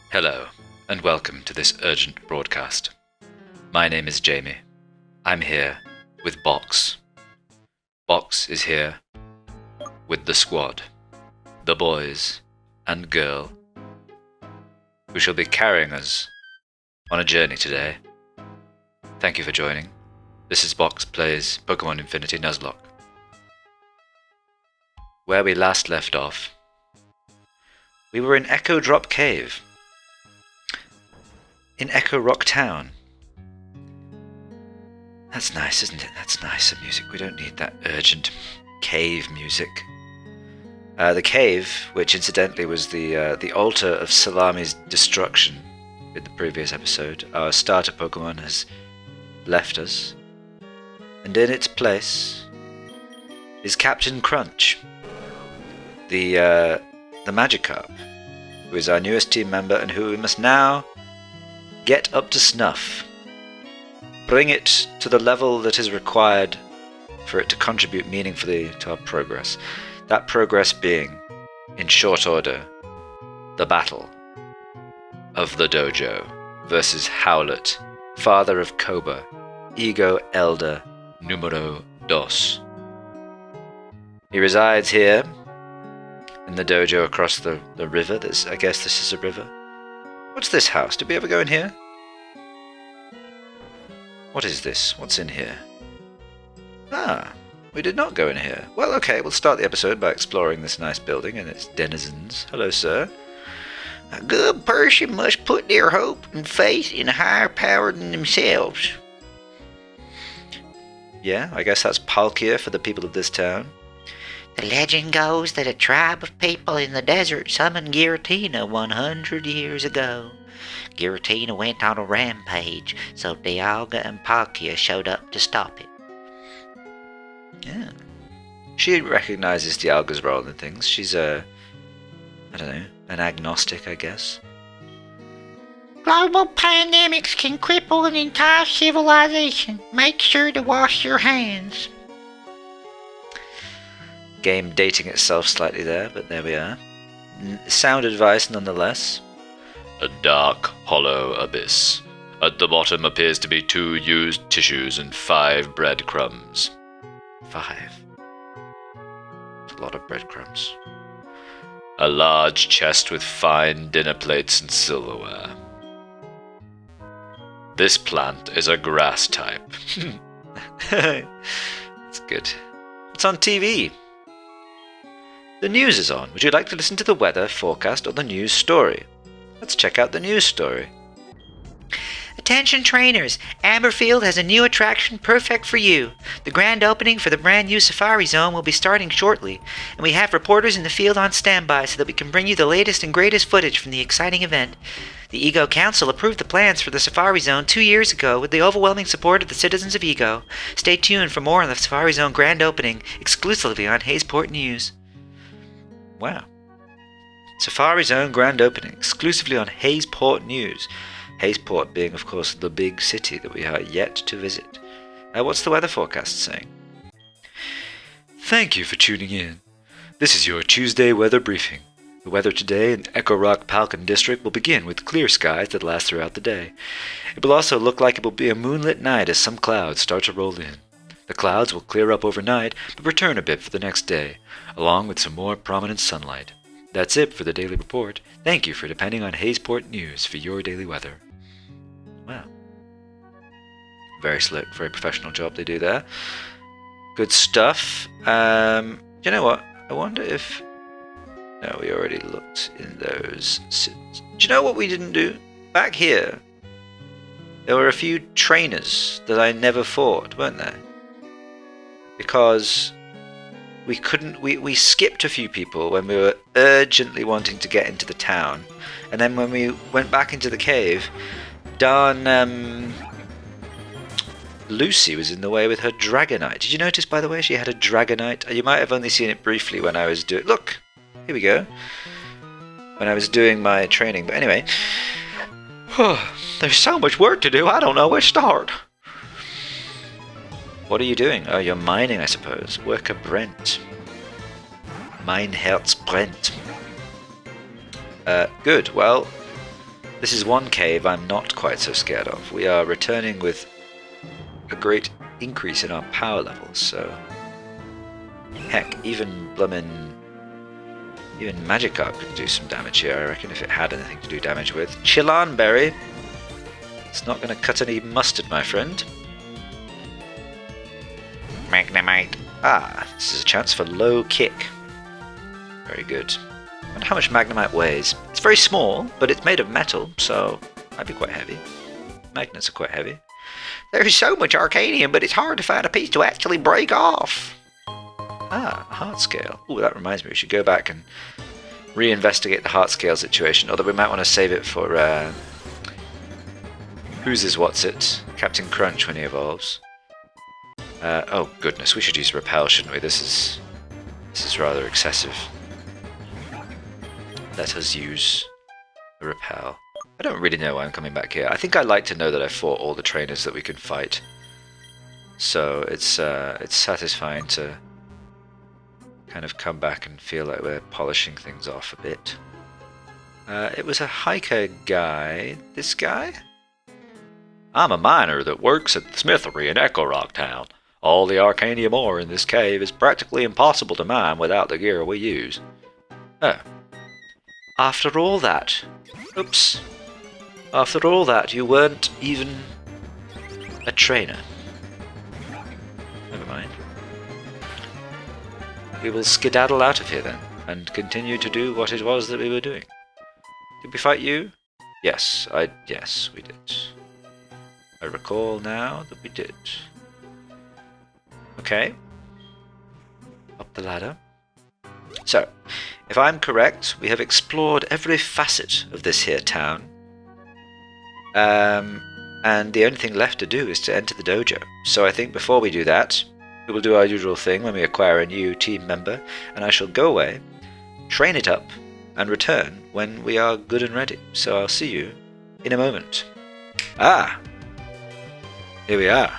Hello, and welcome to this urgent broadcast. My name is Jamie. I'm here with Box. Box is here with the squad, the boys and girl, who shall be carrying us on a journey today. Thank you for joining. This is Box Plays Pokemon Infinity Nuzlocke. Where we last left off, we were in Echo Drop Cave, in Echorock Town. That's nice, isn't it? That's nicer music. We don't need that urgent cave music. The cave, which incidentally was the altar of Salami's destruction in the previous episode, our starter Pokemon has left us, and in its place is Captain Crunch, the Magikarp, who is our newest team member and who we must now get up to snuff. Bring it to the level that is required for it to contribute meaningfully to our progress. That progress being, in short order, the battle of the dojo versus Howlett, father of Koba, Egho Elder Numero Dos. He resides here in the dojo across the river. I guess this is a river. What's this house? Did we ever go in here? What is this? What's in here? Ah, we did not go in here. Well, okay, we'll start the episode by exploring this nice building and its denizens. Hello, sir. A good person must put their hope and faith in a higher power than themselves. Yeah, I guess that's Palkia for the people of this town. The legend goes that a tribe of people in the desert summoned Giratina 100 years ago. Giratina went on a rampage, so Dialga and Palkia showed up to stop it. Yeah. She recognizes Dialga's role in things. She's an agnostic, I guess. Global pandemics can cripple an entire civilization. Make sure to wash your hands. Game dating itself slightly there, but there we are. Sound advice nonetheless. A dark, hollow abyss. At the bottom appears to be 2 used tissues and 5 breadcrumbs. 5? That's a lot of breadcrumbs. A large chest with fine dinner plates and silverware. This plant is a grass type. That's good. It's on TV. The news is on. Would you like to listen to the weather, forecast, or the news story? Let's check out the news story. Attention trainers, Amberfield has a new attraction perfect for you. The grand opening for the brand new Safari Zone will be starting shortly, and we have reporters in the field on standby so that we can bring you the latest and greatest footage from the exciting event. The Egho Council approved the plans for the Safari Zone 2 years ago with the overwhelming support of the citizens of Egho. Stay tuned for more on the Safari Zone grand opening, exclusively on Hayesport News. Wow. Safari Zone grand opening, exclusively on Hayesport News. Hayesport being, of course, the big city that we are yet to visit. What's the weather forecast saying? Thank you for tuning in. This is your Tuesday weather briefing. The weather today in Echorock Palkin District will begin with clear skies that last throughout the day. It will also look like it will be a moonlit night as some clouds start to roll in. The clouds will clear up overnight, but return a bit for the next day, along with some more prominent sunlight. That's it for the daily report. Thank you for depending on Hayesport News for your daily weather. Wow. Very slick, very professional job they do there. Good stuff. You know what? I wonder if... No, we already looked in those... Do you know what we didn't do? Back here, there were a few trainers that I never fought, weren't there? Because we skipped a few people when we were urgently wanting to get into the town, and then when we went back into the cave, darn Lucy was in the way with her Dragonite. Did you notice, by the way, she had a Dragonite? You might have only seen it briefly when I was doing... Look! Here we go. When I was doing my training. But anyway... there's so much work to do, I don't know where to start. What are you doing? Oh, you're mining, I suppose. Worker Brent. Mein Herz brennt. Good. Well, This is one cave I'm not quite so scared of. We are returning with a great increase in our power levels, so... Heck, even Magikarp could do some damage here, I reckon, if it had anything to do damage with. Chilan Berry! It's not going to cut any mustard, my friend. Magnemite. Ah, this is a chance for low kick. Very good. I wonder how much Magnemite weighs. It's very small, but it's made of metal, so might be quite heavy. Magnets are quite heavy. There's so much Arcanium, but it's hard to find a piece to actually break off. Ah, a heart scale. Ooh, that reminds me, we should go back and reinvestigate the heart scale situation, although we might want to save it for, what's-it? Captain Crunch when he evolves. Oh goodness, we should use Repel, shouldn't we? This is rather excessive. Let us use a Repel. I don't really know why I'm coming back here. I think I like to know that I fought all the trainers that we can fight. So it's satisfying to kind of come back and feel like we're polishing things off a bit. It was a hiker guy. This guy? I'm a miner that works at the smithery in Echorock Town. All the Arcanium ore in this cave is practically impossible to mine without the gear we use. Oh. After all that... Oops. After all that, you weren't even a trainer. Never mind. We will skedaddle out of here then, and continue to do what it was that we were doing. Did we fight you? Yes, yes, we did. I recall now that we did. Okay. Up the ladder. So, if I'm correct, we have explored every facet of this here town. And the only thing left to do is to enter the dojo. So I think before we do that, we will do our usual thing when we acquire a new team member, and I shall go away, train it up, and return when we are good and ready. So I'll see you in a moment. Ah! Here we are.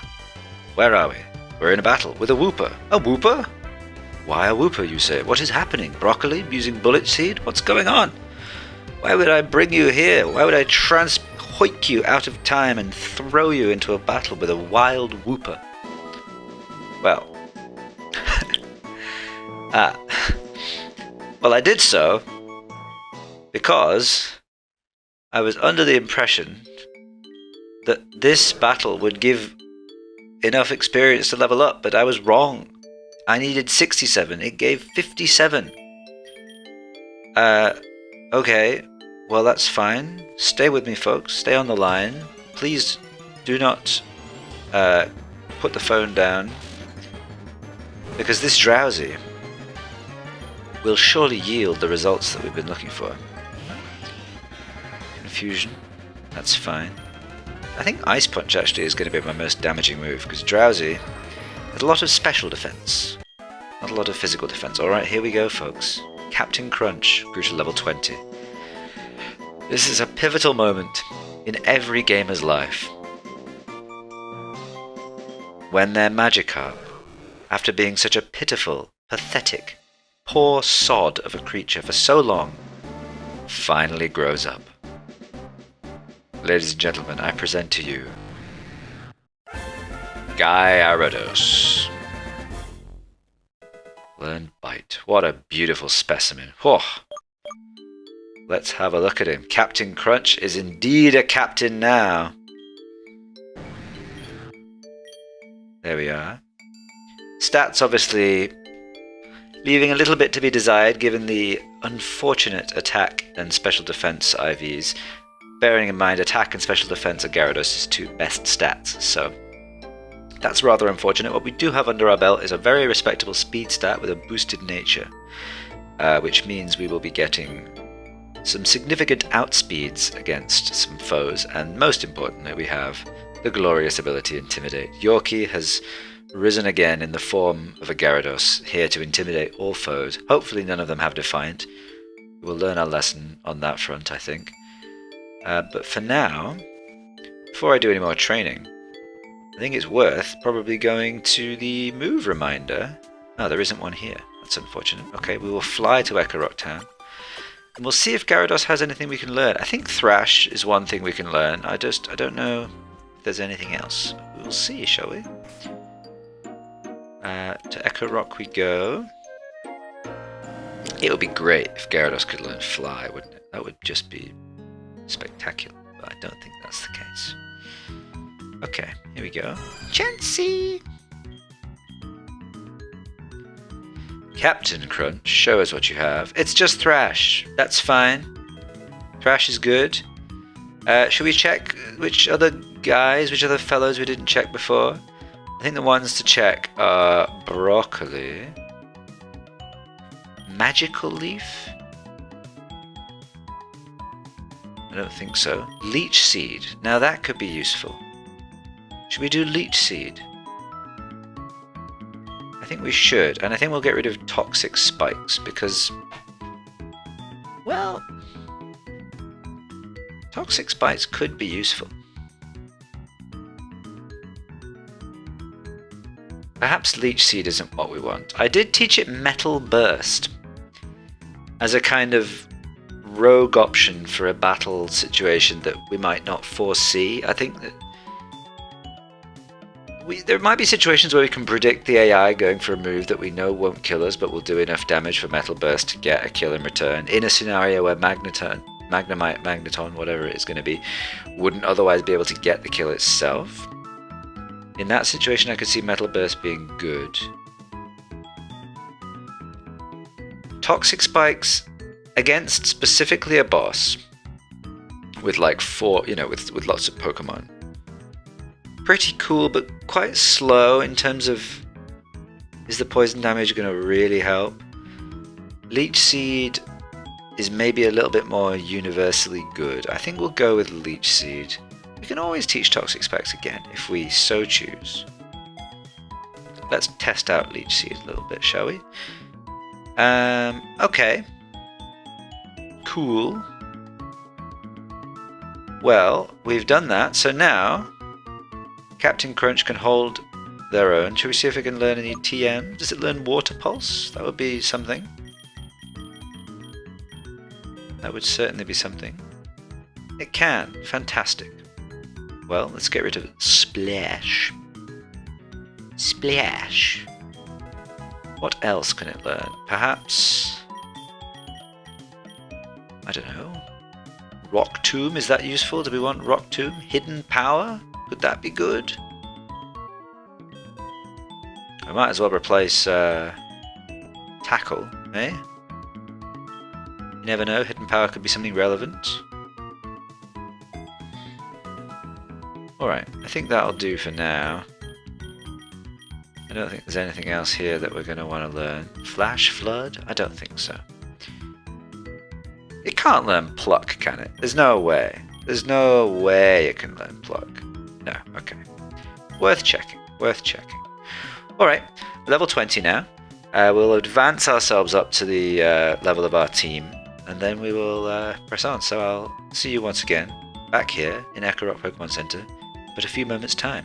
Where are we? We're in a battle with a Wooper. A Wooper? Why a Wooper, you say? What is happening? Broccoli? Using bullet seed? What's going on? Why would I bring you here? Why would I hoik you out of time and throw you into a battle with a wild Wooper? Well... well, I did so because I was under the impression that this battle would give enough experience to level up, but I was wrong. I needed 67. It gave 57. Okay. Well, that's fine. Stay with me, folks. Stay on the line. Please do not put the phone down, because this drowsy will surely yield the results that we've been looking for. Confusion. That's fine. I think Ice Punch actually is going to be my most damaging move, because drowsy has a lot of special defense, not a lot of physical defense. Alright, here we go, folks. Captain Crunch grew to level 20. This is a pivotal moment in every gamer's life. When their Magikarp, after being such a pitiful, pathetic, poor sod of a creature for so long, finally grows up. Ladies and gentlemen, I present to you Gyarados. Learn Bite. What a beautiful specimen. Whoa. Let's have a look at him. Captain Crunch is indeed a captain now. There we are. Stats obviously leaving a little bit to be desired given the unfortunate attack and special defense IVs. Bearing in mind attack and special defense are Gyarados' two best stats, so that's rather unfortunate. What we do have under our belt is a very respectable speed stat with a boosted nature, which means we will be getting some significant outspeeds against some foes, and most importantly we have the glorious ability Intimidate. Yorkie has risen again in the form of a Gyarados, here to intimidate all foes. Hopefully none of them have Defiant. We'll learn our lesson on that front, I think. But for now, before I do any more training, I think it's worth probably going to the move reminder. Oh, there isn't one here. That's unfortunate. Okay, we will fly to Echorock Town. And we'll see if Gyarados has anything we can learn. I think Thrash is one thing we can learn. I don't know if there's anything else. We'll see, shall we? To Echorock we go. It would be great if Gyarados could learn Fly, wouldn't it? That would just be spectacular, but I don't think that's the case. Okay, here we go. Chansey! Captain Crunch, show us what you have. It's just Thrash. That's fine. Thrash is good. Should we check which other fellows we didn't check before? I think the ones to check are Broccoli, Magical Leaf? I don't think so. Leech Seed. Now that could be useful. Should we do Leech Seed? I think we should, and I think we'll get rid of Toxic Spikes because, well, Toxic Spikes could be useful. Perhaps Leech Seed isn't what we want. I did teach it Metal Burst as a kind of rogue option for a battle situation that we might not foresee. I think that there might be situations where we can predict the AI going for a move that we know won't kill us but will do enough damage for Metal Burst to get a kill in return, in a scenario where Magneton, whatever it is going to be, wouldn't otherwise be able to get the kill itself. In that situation, I could see Metal Burst being good. Toxic Spikes against specifically a boss with like with lots of Pokemon. Pretty cool, but quite slow in terms of, is the poison damage going to really help? Leech Seed is maybe a little bit more universally good. I think we'll go with Leech Seed. We can always teach Toxic Spikes again, if we so choose. Let's test out Leech Seed a little bit, shall we? Okay. Cool. Well, we've done that, so now Captain Crunch can hold their own. Shall we see if it can learn any TM? Does it learn Water Pulse? That would be something. That would certainly be something. It can. Fantastic. Well, let's get rid of Splash. Splash. What else can it learn? Perhaps, I don't know. Rock Tomb, is that useful? Do we want Rock Tomb? Hidden Power? Could that be good? I might as well replace Tackle, eh? You never know, Hidden Power could be something relevant. Alright, I think that'll do for now. I don't think there's anything else here that we're going to want to learn. Flash Flood? I don't think so. It can't learn Pluck, can it? There's no way. There's no way it can learn Pluck. No, okay. Worth checking. Worth checking. Alright, level 20 now. We'll advance ourselves up to the level of our team, and then we will press on. So I'll see you once again back here in Echorock Pokemon Center, but a few moments' time.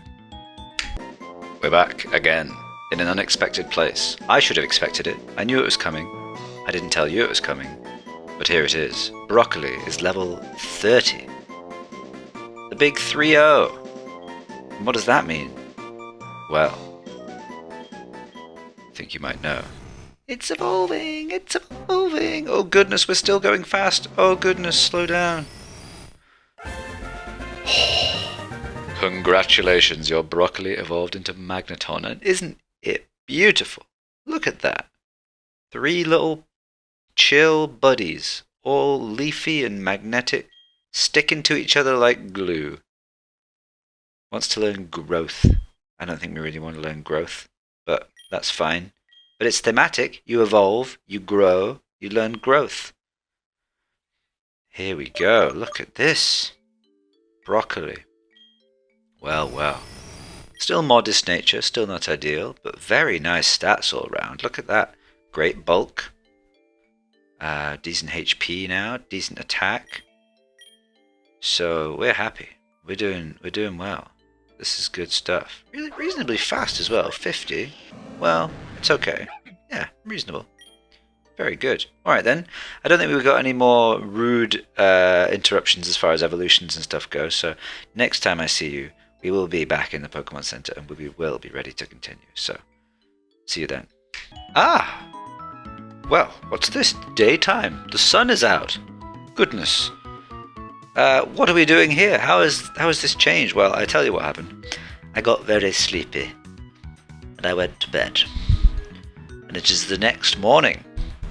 We're back again in an unexpected place. I should have expected it. I knew it was coming. I didn't tell you it was coming. But here it is. Broccoli is level 30. The big 3-0. And what does that mean? Well, I think you might know. It's evolving! It's evolving! Oh goodness, we're still going fast. Oh goodness, slow down. Congratulations, your Broccoli evolved into Magneton, and isn't it beautiful? Look at that. 3 little chill buddies, all leafy and magnetic, sticking to each other like glue. Wants to learn growth. I don't think we really want to learn growth, but that's fine. But it's thematic. You evolve, you grow, you learn growth. Here we go. Look at this. Broccoli. Well, well. Still modest nature, still not ideal, but very nice stats all around. Look at that. Great bulk. Decent HP now, decent attack. So we're happy. We're doing well. This is good stuff. Really reasonably fast as well. 50. Well, it's okay. Yeah, reasonable. Very good. Alright then. I don't think we've got any more rude interruptions as far as evolutions and stuff go, so next time I see you, we will be back in the Pokemon Center and we will be ready to continue. So, see you then. Ah! Well, what's this? Daytime. The sun is out. Goodness. What are we doing here? How has this changed? Well, I tell you what happened. I got very sleepy. And I went to bed. And it is the next morning.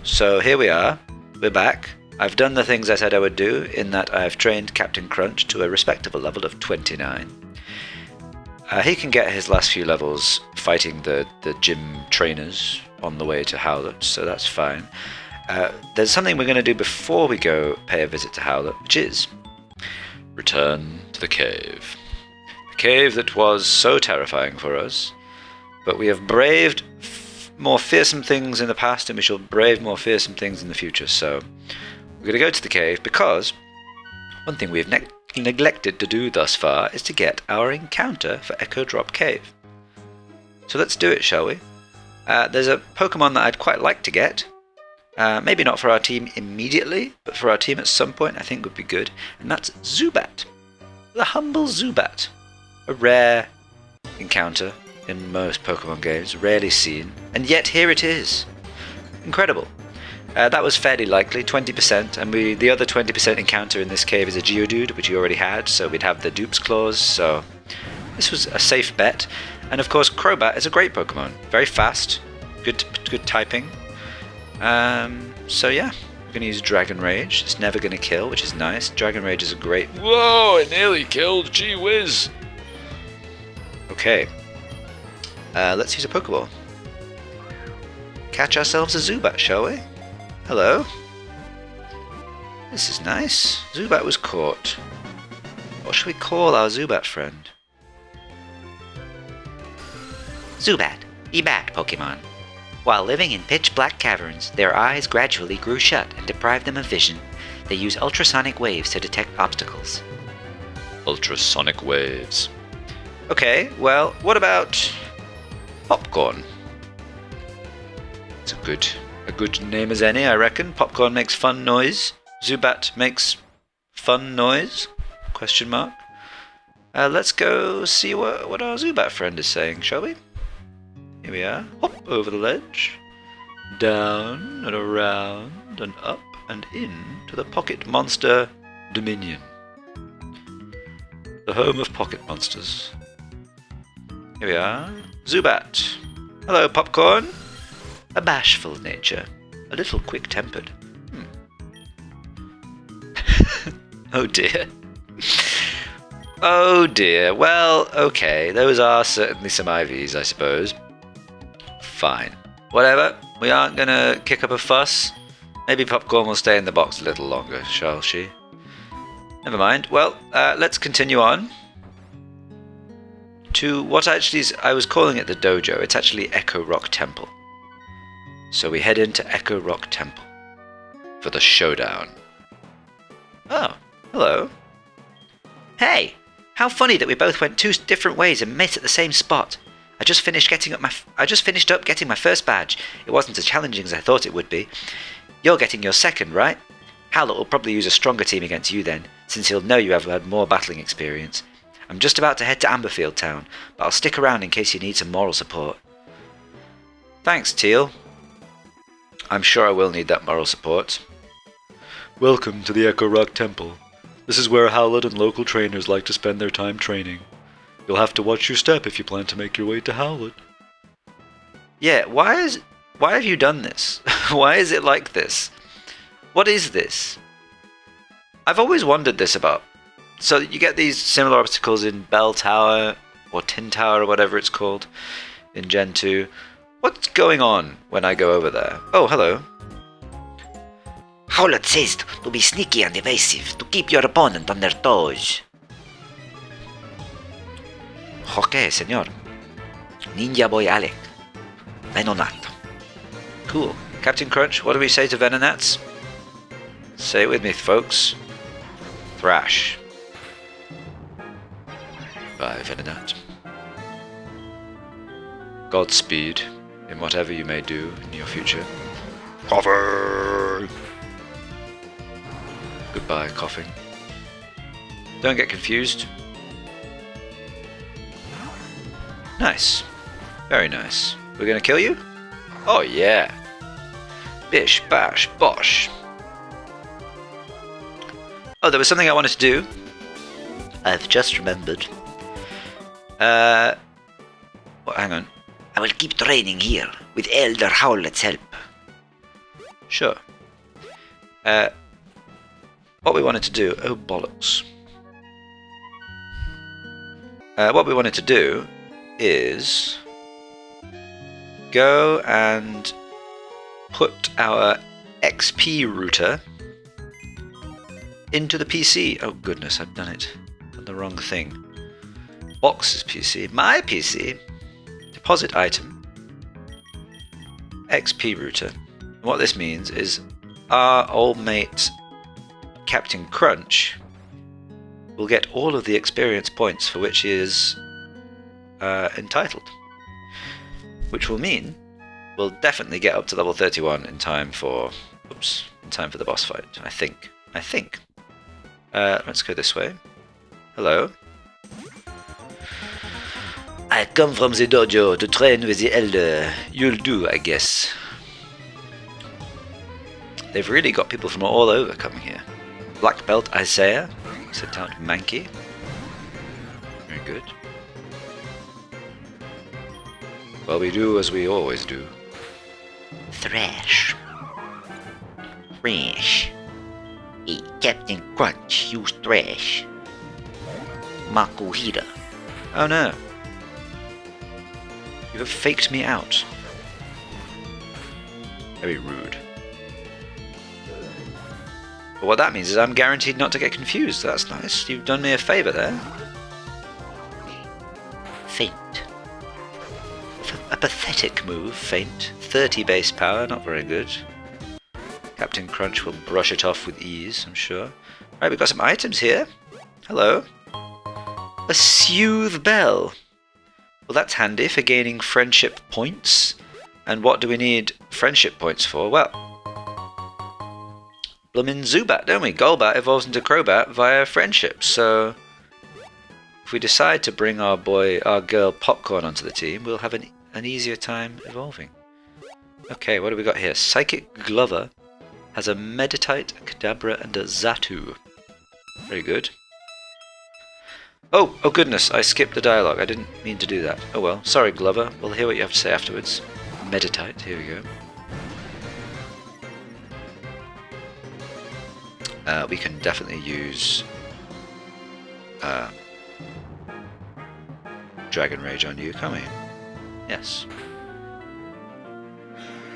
So here we are. We're back. I've done the things I said I would do, in that I've trained Captain Crunch to a respectable level of 29. He can get his last few levels fighting the gym trainers on the way to Howlett, so that's fine. There's something we're going to do before we go pay a visit to Howlett, which is return to the cave. The cave that was so terrifying for us, but we have braved more fearsome things in the past, and we shall brave more fearsome things in the future. So we're going to go to the cave because one thing we've neglected to do thus far is to get our encounter for Echo Drop Cave. So let's do it, shall we? There's a Pokemon that I'd quite like to get. Maybe not for our team immediately, but for our team at some point I think would be good. And that's Zubat. The humble Zubat. A rare encounter in most Pokemon games, rarely seen. And yet here it is. Incredible. That was fairly likely, 20%, and the other 20% encounter in this cave is a Geodude, which we already had, so we'd have the Dupes Claws, so this was a safe bet. And of course, Crobat is a great Pokemon. Very fast, good typing. So yeah, we're going to use Dragon Rage. It's never going to kill, which is nice. Dragon Rage is a great... Whoa, it nearly killed, gee whiz! Okay, let's use a Pokeball. Catch ourselves a Zubat, shall we? Hello. This is nice. Zubat was caught. What should we call our Zubat friend? Zubat, a bat Pokemon. While living in pitch-black caverns, their eyes gradually grew shut and deprived them of vision. They use ultrasonic waves to detect obstacles. Ultrasonic waves. Okay, well, what about Popcorn? It's a good name as any, I reckon. Popcorn makes fun noise. Zubat makes fun noise? Question mark. Let's go see what our Zubat friend is saying, shall we? Here we are. Hop over the ledge. Down and around and up and in to the Pocket Monster Dominion. The home of pocket monsters. Here we are. Zubat. Hello, Popcorn. A bashful nature. A little quick-tempered. Oh dear. Oh dear. Well, okay. Those are certainly some IVs, I suppose. Fine. Whatever. We aren't going to kick up a fuss. Maybe Popcorn will stay in the box a little longer, shall she? Never mind. Well, let's continue on to what I was calling it the dojo. It's actually Echorock Temple. So we head into Echorock Temple for the Showdown. Oh, hello. Hey, how funny that we both went two different ways and met at the same spot. I just finished up getting my first badge. It wasn't as challenging as I thought it would be. You're getting your second, right? Howlett will probably use a stronger team against you then, since he'll know you have had more battling experience. I'm just about to head to Amberfield Town, but I'll stick around in case you need some moral support. Thanks, Teal. I'm sure I will need that moral support. Welcome to the Echorock Temple. This is where Howlett and local trainers like to spend their time training. You'll have to watch your step if you plan to make your way to Howlett. Yeah, why have you done this? Why is it like this? What is this? I've always wondered this about. So you get these similar obstacles in Bell Tower, or Tin Tower, or whatever it's called, in Gen 2. What's going on when I go over there? Oh, hello. Howlett says to be sneaky and evasive, to keep your opponent on their toes. Okay, senor. Ninja Boy Alec. Venonat. Cool. Captain Crunch, what do we say to Venonats? Say it with me, folks. Thrash. Bye, Venonat. Godspeed in whatever you may do in your future. Coffee! Goodbye, coughing. Don't get confused. Nice. Very nice. We're gonna kill you? Oh yeah. Bish, bash, bosh. Oh, there was something I wanted to do. I've just remembered. Well, hang on. I will keep training here with Elder Howlett's help. Sure. What we wanted to do... Oh, bollocks. What we wanted to do is... go and put our XP router into the PC. Oh goodness, I've done it. Done the wrong thing. Box's PC. My PC. Deposit item. XP router. And what this means is our old mate Captain Crunch will get all of the experience points for which he is entitled. Which will mean we'll definitely get up to level 31 in time for... Oops. In time for the boss fight, I think. Let's go this way. Hello. I come from the dojo to train with the Elder. You'll do, I guess. They've really got people from all over coming here. Black Belt Isaiah, said Count Mankey. Very good. Well, we do as we always do. Thrash. Captain Crunch used Thrash. Makuhira. Oh no. You have faked me out. Very rude. But what that means is I'm guaranteed not to get confused. That's nice. You've done me a favour there. Faint. A pathetic move, Faint. 30 base power, not very good. Captain Crunch will brush it off with ease, I'm sure. Right, we've got some items here. Hello. A Soothe Bell. Well, that's handy for gaining friendship points. And what do we need friendship points for? Well, bloomin' Zubat, don't we? Golbat evolves into Crobat via friendship, so if we decide to bring our girl Popcorn onto the team, we'll have an easier time evolving. Okay, what do we got here? Psychic Glover has a Meditite, a Kadabra, and a Xatu. Very good. Oh goodness, I skipped the dialogue. I didn't mean to do that. Oh well, sorry Glover. We'll hear what you have to say afterwards. Meditite, here we go. We can definitely use Dragon Rage on you, can't we? Yes.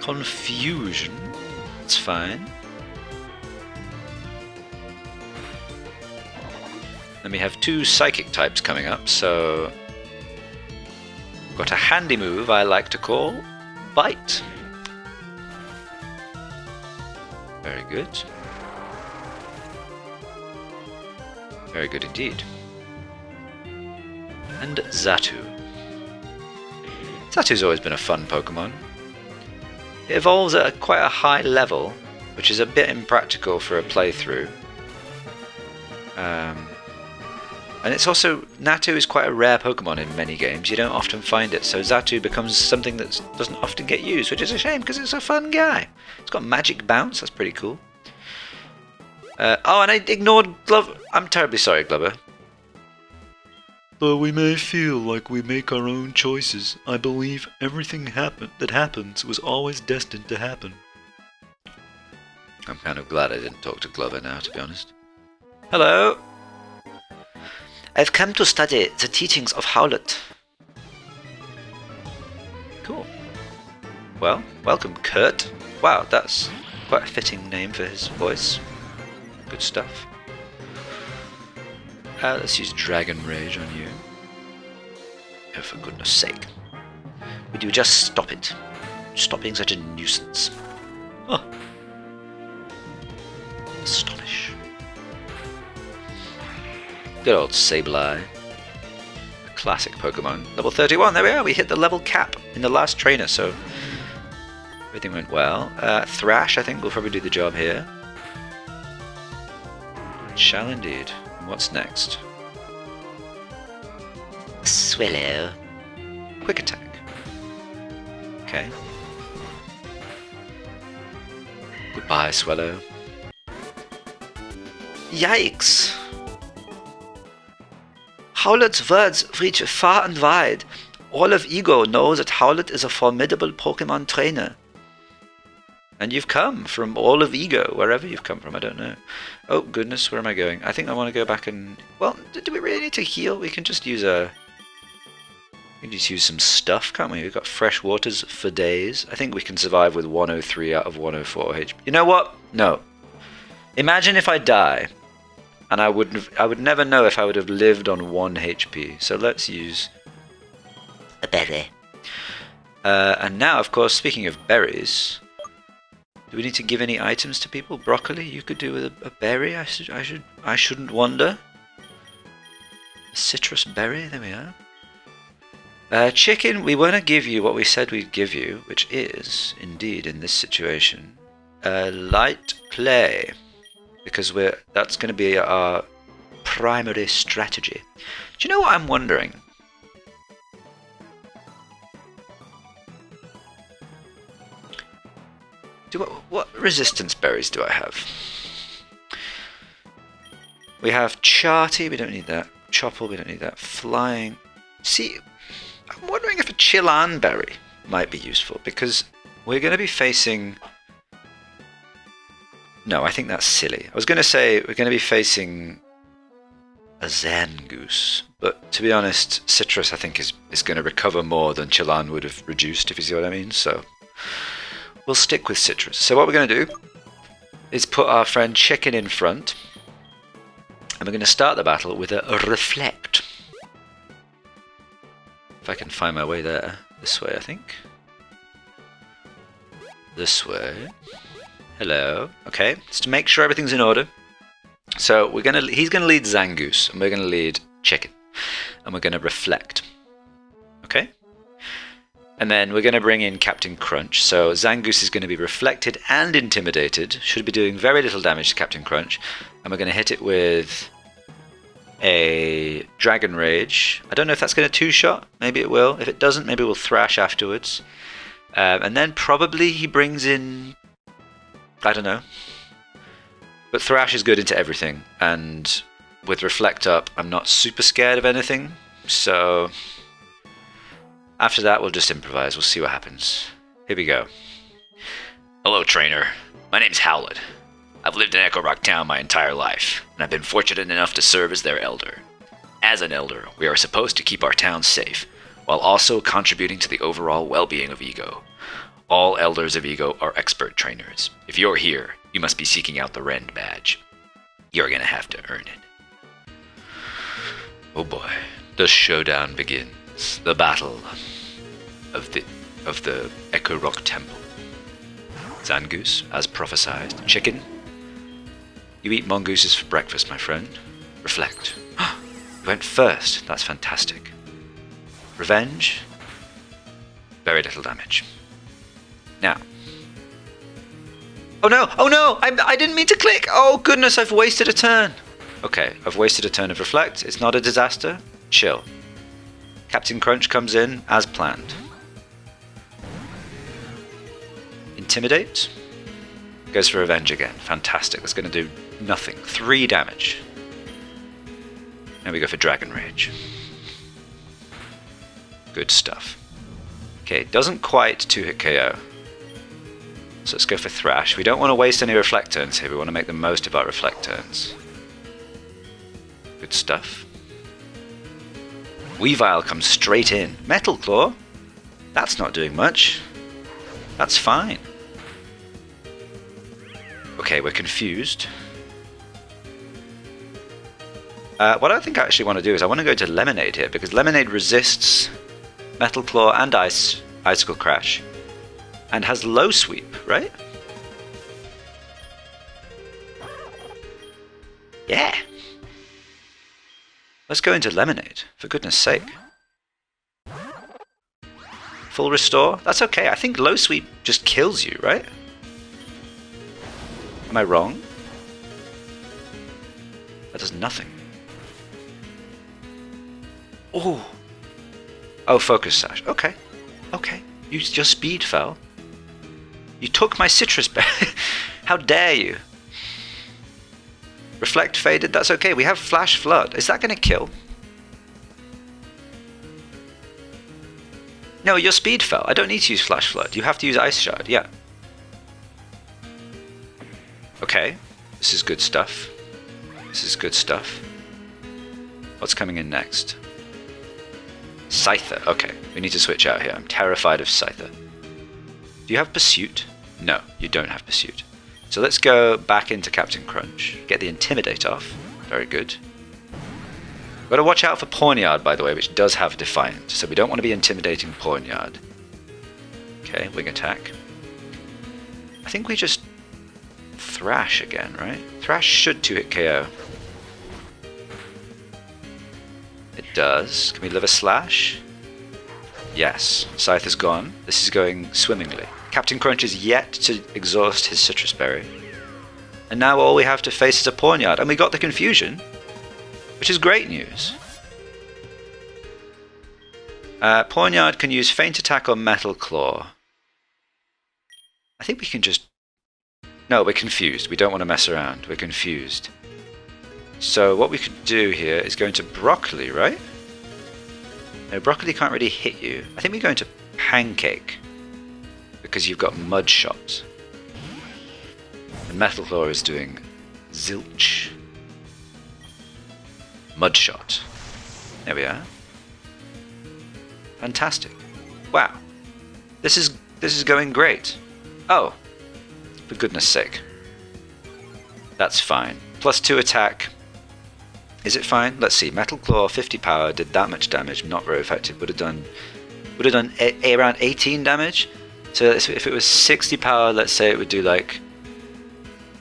Confusion. That's fine. Then we have two Psychic types coming up, so... got a handy move I like to call Bite. Very good. Very good indeed. And Xatu. Xatu's always been a fun Pokemon. It evolves at quite a high level, which is a bit impractical for a playthrough. And it's also... Natu is quite a rare Pokemon in many games. You don't often find it, so Xatu becomes something that doesn't often get used, which is a shame because it's a fun guy. It's got Magic Bounce, that's pretty cool. Oh, and I ignored Glover. I'm terribly sorry, Glover. Though we may feel like we make our own choices, I believe everything that happens was always destined to happen. I'm kind of glad I didn't talk to Glover now, to be honest. Hello. I've come to study the teachings of Howlett. Cool. Well, welcome, Kurt. Wow, that's quite a fitting name for his voice. Good stuff. Let's use Dragon Rage on you. Oh, for goodness sake. Would you just stop it? Stop being such a nuisance. Oh. Astonish. Good old Sableye. A classic Pokemon. Level 31, there we are, we hit the level cap in the last trainer, so Everything went well. Thrash, I think, will probably do the job here. Shall indeed. And what's next? Swallow. Quick attack. Okay. Goodbye, Swallow. Yikes! Howlett's words reach far and wide. All of Egho knows that Howlett is a formidable Pokemon trainer. And you've come from all of Egho, wherever you've come from, I don't know. Oh goodness, where am I going? I think I want to go back and... Well, do we really need to heal? We can just use some stuff, can't we? We've got fresh waters for days. I think we can survive with 103 out of 104 HP. You know what? No. Imagine if I die, and I would never know if I would have lived on 1 HP. So let's use A berry. and now, of course, speaking of berries, do we need to give any items to people? Broccoli, you could do with a berry. I shouldn't wonder. A citrus berry. There we are. Chicken, we want to give you what we said we'd give you, which is, indeed, in this situation, light play, because that's going to be our primary strategy. Do you know what I'm wondering? What resistance berries do I have? We have Charty, we don't need that. Chopple, we don't need that. Flying. See, I'm wondering if a Chilan berry might be useful, because we're going to be facing... No, I think that's silly. I was going to say we're going to be facing a Zangoose, but to be honest, Citrus I think is going to recover more than Chilan would have reduced, if you see what I mean, so we'll stick with Citrus. So what we're going to do is put our friend Chicken in front, and we're going to start the battle with a Reflect. If I can find my way there. This way, I think. This way. Hello. Okay, just to make sure everything's in order. So he's gonna lead Zangoose, and we're gonna lead Chicken, and we're gonna Reflect. Okay. And then we're gonna bring in Captain Crunch. So Zangoose is gonna be reflected and intimidated. Should be doing very little damage to Captain Crunch, and we're gonna hit it with a Dragon Rage. I don't know if that's going to two-shot. Maybe it will. If it doesn't, maybe we'll Thrash afterwards. And then probably he brings in... I don't know. But Thrash is good into everything. And with Reflect up, I'm not super scared of anything. So after that, we'll just improvise. We'll see what happens. Here we go. Hello, trainer. My name's Howlett. I've lived in Echorock Town my entire life, and I've been fortunate enough to serve as their elder. As an elder, we are supposed to keep our town safe, while also contributing to the overall well-being of Egho. All elders of Egho are expert trainers. If you're here, you must be seeking out the Rend Badge. You're gonna have to earn it. Oh boy, the showdown begins. The battle of the Echorock Temple. Zangoose, as prophesized. Chicken. You eat mongooses for breakfast, my friend. Reflect. You went first. That's fantastic. Revenge. Very little damage. Now. Oh no! Oh no! I didn't mean to click! Oh goodness, I've wasted a turn. Okay, I've wasted a turn of Reflect. It's not a disaster. Chill. Captain Crunch comes in as planned. Intimidate. Goes for Revenge again. Fantastic. That's going to do nothing. 3 damage. Now we go for Dragon Rage. Good stuff. Okay, doesn't quite 2-hit KO. So let's go for Thrash. We don't want to waste any Reflect turns here. We want to make the most of our Reflect turns. Good stuff. Weavile comes straight in. Metal Claw? That's not doing much. That's fine. Okay, we're confused. What I think I actually want to do is I want to go to Lemonade here, because Lemonade resists Metal Claw and Icicle Crash, and has low sweep, right? Yeah. Let's go into Lemonade, for goodness sake. Full restore? That's okay. I think low sweep just kills you, right? Am I wrong? That does nothing. Oh. Oh, focus sash. Okay. Okay. Your speed fell. You took my citrus berry. How dare you? Reflect faded. That's okay. We have flash flood. Is that going to kill? No, your speed fell. I don't need to use flash flood. You have to use ice shard. Yeah. Okay. This is good stuff. This is good stuff. What's coming in next? Scyther. Okay, we need to switch out here. I'm terrified of Scyther. Do you have Pursuit? No, you don't have Pursuit. So let's go back into Captain Crunch. Get the Intimidate off. Very good. Got to watch out for Pawnyard, by the way, which does have Defiant. So we don't want to be intimidating Pawnyard. Okay, wing attack. I think we just Thrash again, right? Thrash should 2-hit KO. It does. Can we live a slash? Yes. Scythe is gone. This is going swimmingly. Captain Crunch is yet to exhaust his citrus berry. And now all we have to face is a Pawnyard. And we got the confusion, which is great news. Pawnyard can use Feint Attack or Metal Claw. I think we can just... No, we're confused. We don't want to mess around. We're confused. So what we could do here is go into Broccoli, right? No, Broccoli can't really hit you. I think we go into Pancake, because you've got Mud Shot. And Metal Claw is doing Zilch. Mud Shot. There we are. Fantastic. Wow. This is going great. Oh. For goodness sake. That's fine. +2 attack. Is it fine? Let's see. Metal Claw, 50 power, did that much damage. Not very effective. Would have done around 18 damage. So if it was 60 power, let's say it would do like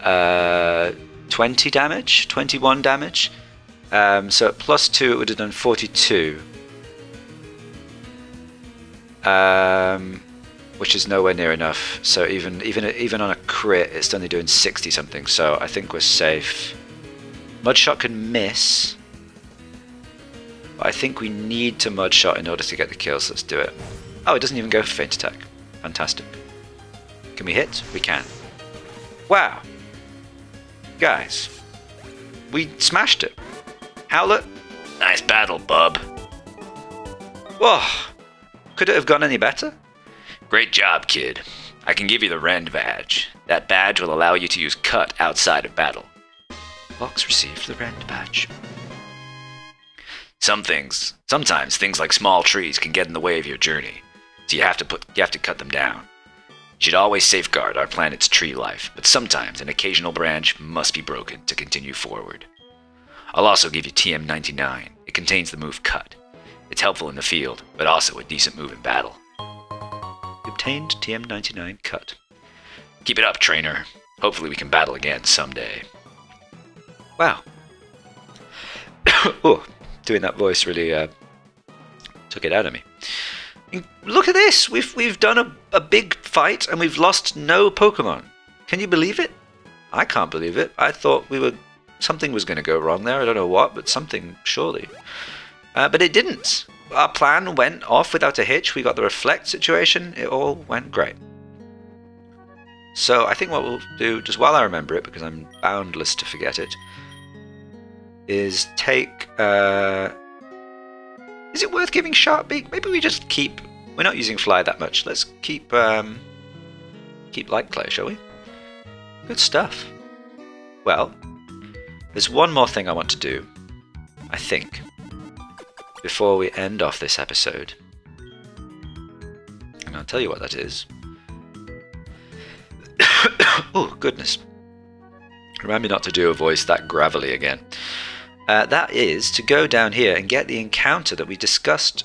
20 damage, 21 damage. So at +2 it would have done 42. Which is nowhere near enough. So even on a crit, it's only doing 60 something. So I think we're safe. Mudshot can miss, but I think we need to Mudshot in order to get the kills. So let's do it. Oh, it doesn't even go for Feint Attack. Fantastic. Can we hit? We can. Wow. Guys, we smashed it. Howlett, nice battle, bub. Whoa. Could it have gone any better? Great job, kid. I can give you the Rend Badge. That badge will allow you to use Cut outside of battle. Box received the Rend Badge. Sometimes things like small trees can get in the way of your journey, so you have to cut them down. You should always safeguard our planet's tree life, but sometimes an occasional branch must be broken to continue forward. I'll also give you TM99. It contains the move Cut. It's helpful in the field, but also a decent move in battle. You obtained TM99 Cut. Keep it up, trainer. Hopefully we can battle again someday. Wow. Oh, doing that voice really took it out of me. Look at this! We've done a big fight and we've lost no Pokemon. Can you believe it? I can't believe it. I thought something was going to go wrong there. I don't know what, but something surely. But it didn't. Our plan went off without a hitch. We got the Reflect situation. It all went great. So I think what we'll do, just while I remember it, because I'm boundless to forget it, is take... Is it worth giving Sharp Beak? Maybe we just keep... We're not using Fly that much. Let's keep Light Clay, shall we? Good stuff. Well, there's one more thing I want to do, I think, before we end off this episode. And I'll tell you what that is. Oh, goodness. Remind me not to do a voice that gravelly again. That is to go down here and get the encounter that we discussed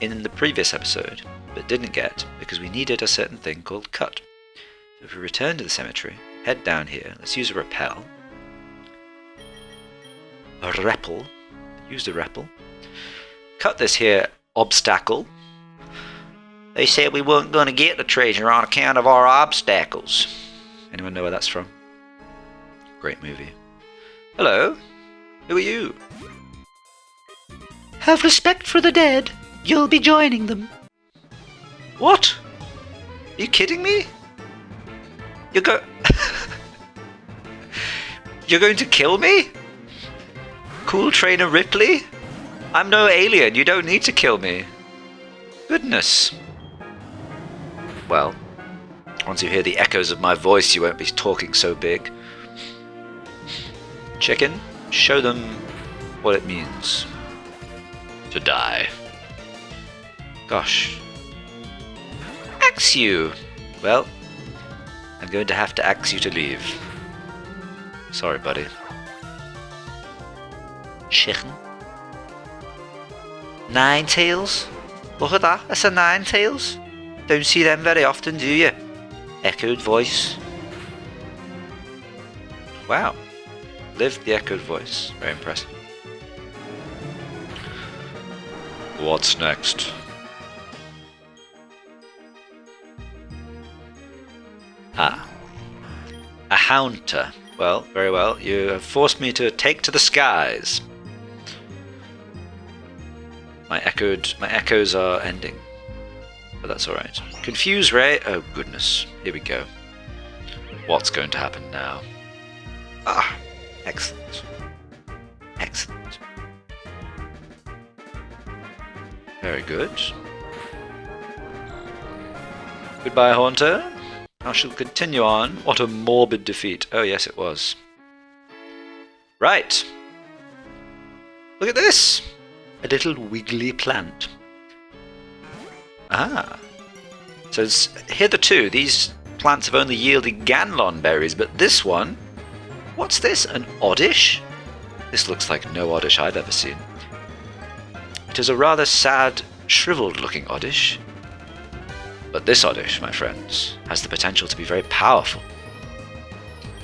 in the previous episode, but didn't get because we needed a certain thing called Cut. So if we return to the cemetery, head down here, let's use a repel. A repel. Use the repel. Cut this here obstacle. They said we weren't going to get the treasure on account of our obstacles. Anyone know where that's from? Great movie. Hello? Who are you? Have respect for the dead. You'll be joining them. What? Are you kidding me? You're going to kill me? Cool Trainer Ripley? I'm no alien, you don't need to kill me. Goodness. Well, once you hear the echoes of my voice, you won't be talking so big. Chicken, show them what it means to die. Gosh. Axe you! Well, I'm going to have to axe you to leave. Sorry, buddy. Chicken. Nine tails? Look at that, that's a nine tails. Don't see them very often, do you? Echoed voice. Wow. Lived the echoed voice. Very impressive. What's next? Ah. A haunter. Well, very well. You have forced me to take to the skies. My echoes are ending. But that's alright. Confuse Ray. Oh goodness. Here we go. What's going to happen now? Ah. Excellent. Excellent. Very good. Goodbye, Haunter. I shall continue on. What a morbid defeat. Oh, yes, it was. Right. Look at this. A little wiggly plant. Ah. So hitherto, these plants have only yielded Ganlon berries, but this one... What's this? An Oddish? This looks like no Oddish I've ever seen. It is a rather sad, shriveled-looking Oddish. But this Oddish, my friends, has the potential to be very powerful.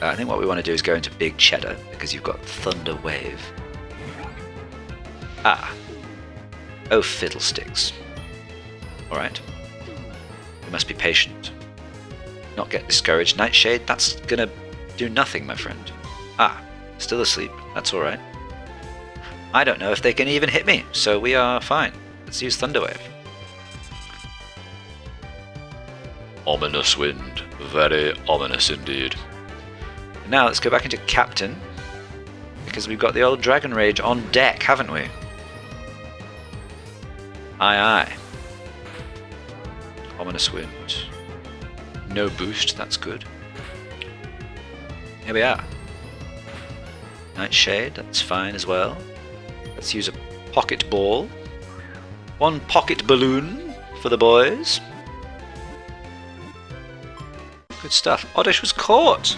I think what we want to do is go into Big Cheddar, because you've got Thunder Wave. Ah. Oh, fiddlesticks. Alright. We must be patient. Not get discouraged. Nightshade, that's gonna do nothing, my friend. Ah, still asleep. That's alright. I don't know if they can even hit me, so we are fine. Let's use Thunderwave. Ominous wind. Very ominous indeed. Now let's go back into Captain, because we've got the old Dragon Rage on deck, haven't we? Aye aye. Ominous wind. No boost, that's good. Here we are. Nightshade, that's fine as well. Let's use a pocket ball. One pocket balloon for the boys. Good stuff. Oddish was caught.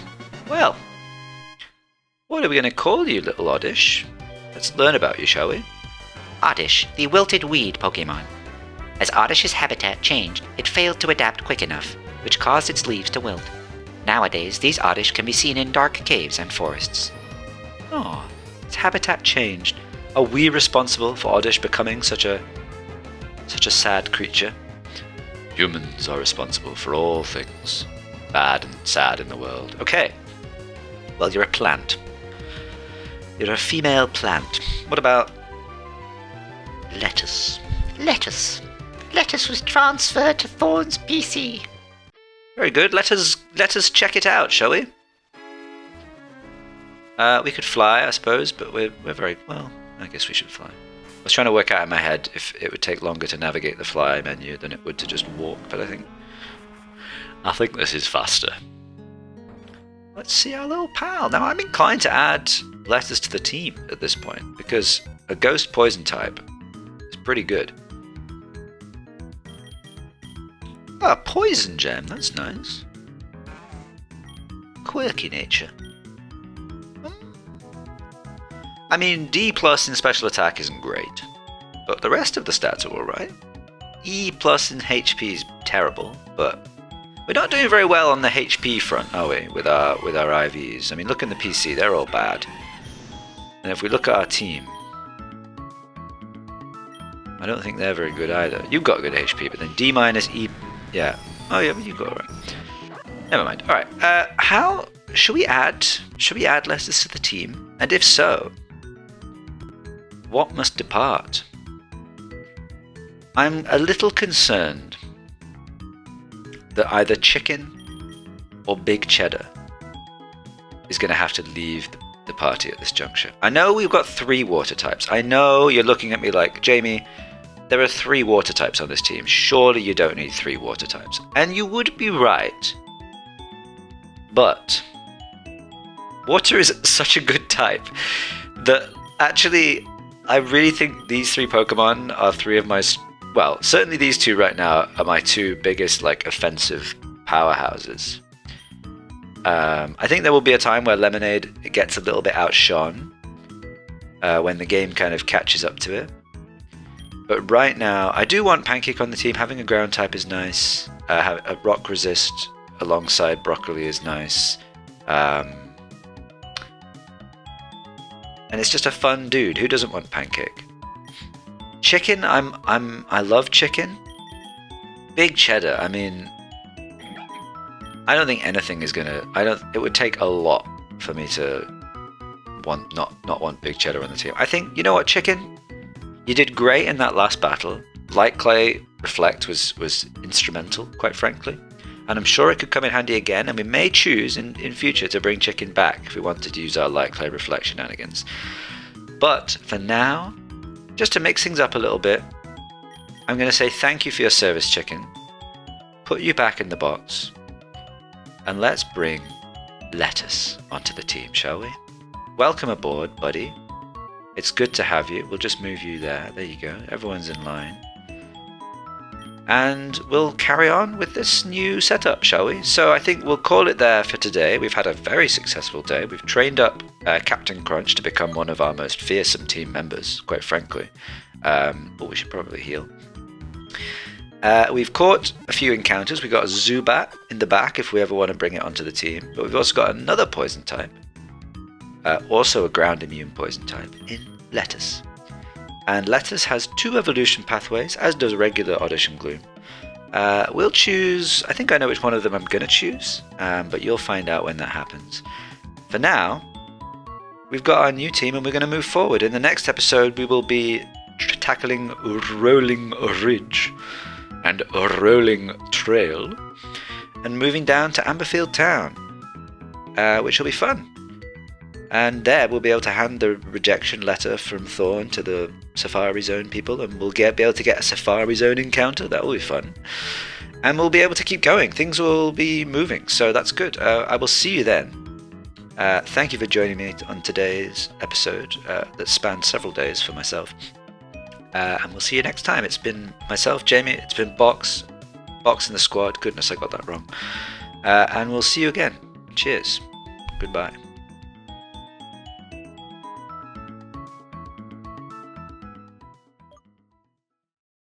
Well, what are we going to call you, little Oddish? Let's learn about you, shall we? Oddish, the wilted weed Pokemon. As Oddish's habitat changed, it failed to adapt quick enough, which caused its leaves to wilt. Nowadays, these Oddish can be seen in dark caves and forests. Oh, its habitat changed. Are we responsible for Oddish becoming such a sad creature? Humans are responsible for all things bad and sad in the world. Okay. Well, you're a plant. You're a female plant. What about lettuce? Lettuce. Lettuce was transferred to Thorn's PC. Very good. Let us check it out, shall we? We could fly, I suppose, but we're very well. I guess we should fly. I was trying to work out in my head if it would take longer to navigate the fly menu than it would to just walk, but I think this is faster. Let's see our little pal. Now, I'm inclined to add letters to the team at this point, because a ghost poison type is pretty good. Ah, poison gem, that's nice. Quirky nature. I mean, D+ in special attack isn't great, but the rest of the stats are alright. E+ in HP is terrible, but we're not doing very well on the HP front, are we, with our IVs? I mean, look in the PC, they're all bad. And if we look at our team, I don't think they're very good either. You've got good HP, but then D minus E. Yeah. Oh yeah, but you got it right. Never mind. All right. How should we add? Should we add letters to the team? And if so, what must depart? I'm a little concerned that either Chicken or Big Cheddar is going to have to leave the party at this juncture. I know we've got 3 water types. I know you're looking at me like, Jamie, there are 3 water types on this team. Surely you don't need 3 water types. And you would be right. But water is such a good type that actually I really think these 3 Pokemon are 3 of my... Well, certainly these 2 right now are my 2 biggest like offensive powerhouses. I think there will be a time where Lemonade gets a little bit outshone when the game kind of catches up to it. But right now, I do want Pancake on the team. Having a ground type is nice. A rock resist alongside Broccoli is nice. And it's just a fun dude. Who doesn't want Pancake? Chicken, I love Chicken. Big Cheddar, I mean, I don't think anything is gonna. It would take a lot for me to not want Big Cheddar on the team. I think, you know what, Chicken, you did great in that last battle. Light Clay Reflect was instrumental, quite frankly, and I'm sure it could come in handy again. And we may choose in future to bring Chicken back if we wanted to use our Light Clay Reflect shenanigans. But for now, just to mix things up a little bit, I'm going to say thank you for your service, Chicken. Put you back in the box. And let's bring Lettuce onto the team, shall we? Welcome aboard, buddy. It's good to have you. We'll just move you there. There you go. Everyone's in line. And we'll carry on with this new setup, shall we? So I think we'll call it there for today. We've had a very successful day. We've trained up Captain Crunch to become one of our most fearsome team members, quite frankly. But we should probably heal. We've caught a few encounters. We've got a Zubat in the back if we ever want to bring it onto the team. But we've also got another poison type. Also a ground immune poison type in Lettuce. And Lettuce has 2 evolution pathways, as does regular Oddish and Gloom. We'll choose... I think I know which one of them I'm going to choose. But you'll find out when that happens. For now, we've got our new team and we're going to move forward. In the next episode, we will be tackling Rolling Ridge and Rolling Trail, and moving down to Amberfield Town, which will be fun. And there we'll be able to hand the rejection letter from Thorn to the Safari Zone people, and we'll be able to get a Safari Zone encounter. That will be fun. And we'll be able to keep going. Things will be moving, so that's good. I will see you then. Thank you for joining me on today's episode that spanned several days for myself. And we'll see you next time. It's been myself, Jamie. It's been Box in the squad. Goodness, I got that wrong. And we'll see you again. Cheers. Goodbye.